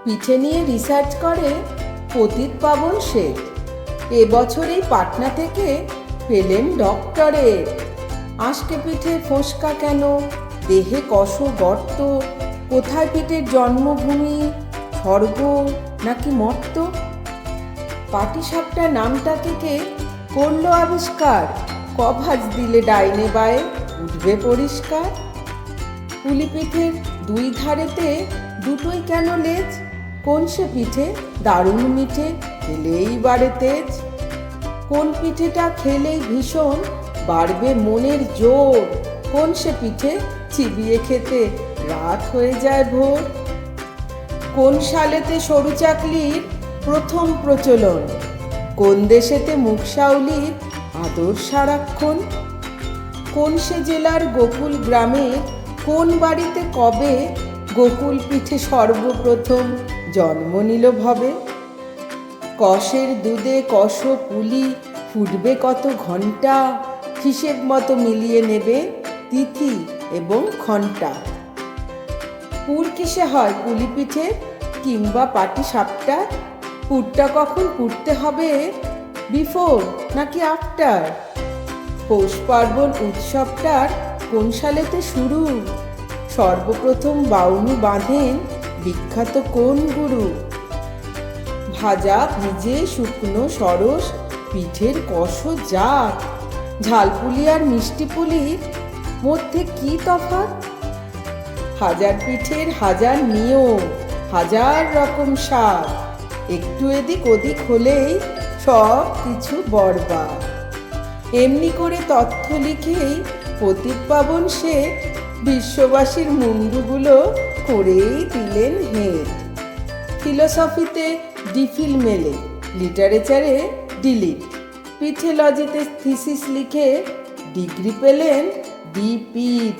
পিঠে নিয়ে রিসার্চ করে পতিত পাবন শেঠ। এবছরই পাটনা থেকে পেলেন ডক্টরেট। আজকে পিঠে ফোসকা কেন, দেহে কষ গর্ত, কোথায় পিঠের জন্মভূমি, স্বর্গ নাকি মর্ত? পাটিসাপটা নামটাকে কে করলো আবিষ্কার? কভাজ দিলে ডাইনে বায়ে উঠবে পরিষ্কার। পুলি পিঠের দুই ধারেতে দুটোই কেন লেজ? কোন সে পিঠে দারুণ মিঠে, খেলেই বাড়ে তেজ? কোন পিঠেটা খেলেই ভীষণ বাড়বে মনের জোর? কোন সে পিঠে চিবিয়ে খেতে রাত হয়ে যায় ভোর? কোন সালেতে সরু চাকলির প্রথম প্রচলন? কোন দেশেতে মুখসাউলির আদর সারাক্ষণ? কোন সে জেলার গোকুল গ্রামে কোন বাড়িতে কবে গোকুল পিঠে সর্বপ্রথম জন্ম নিল ভবে? কষের দুধে কষ পুলি ফুটবে কত ঘন্টা, হিসেব মতো মিলিয়ে নেবে তিথি এবং ঘন্টা। পুর কিসে হয় পুলি পিঠে কিংবা পাটিসাপটা? পুরটা কখন পুড়তে হবে, বিফোর নাকি আফটার? পৌষ পার্বণ উৎসবটার কোন সালেতে শুরু? সর্বপ্রথম বাউনি বাঁধেন বিখ্যাত কোন গুরু? ভাজা ভিজে শুকনো সরস পিঠের কষ জাত, ঝালপুলি আর মিষ্টি পুলির মধ্যে কি তফাৎ? হাজার পিঠের হাজার নিয়ম, হাজার রকম স্বাদ, একটু এদিক ওদিক হলেই সব কিছু বরবাদ। এমনি করে তথ্য লিখেই পতিত পাবন শেঠ বিশ্ববাসীর মুন্ডুগুলো করেই দিলেন হেট। ফিলোসফিতে ডিফিল মেলে, লিটারেচারে ডিলিট, পিঠেলজিতে থিসিস লিখে ডিগ্রি পেলেন ডিপিট।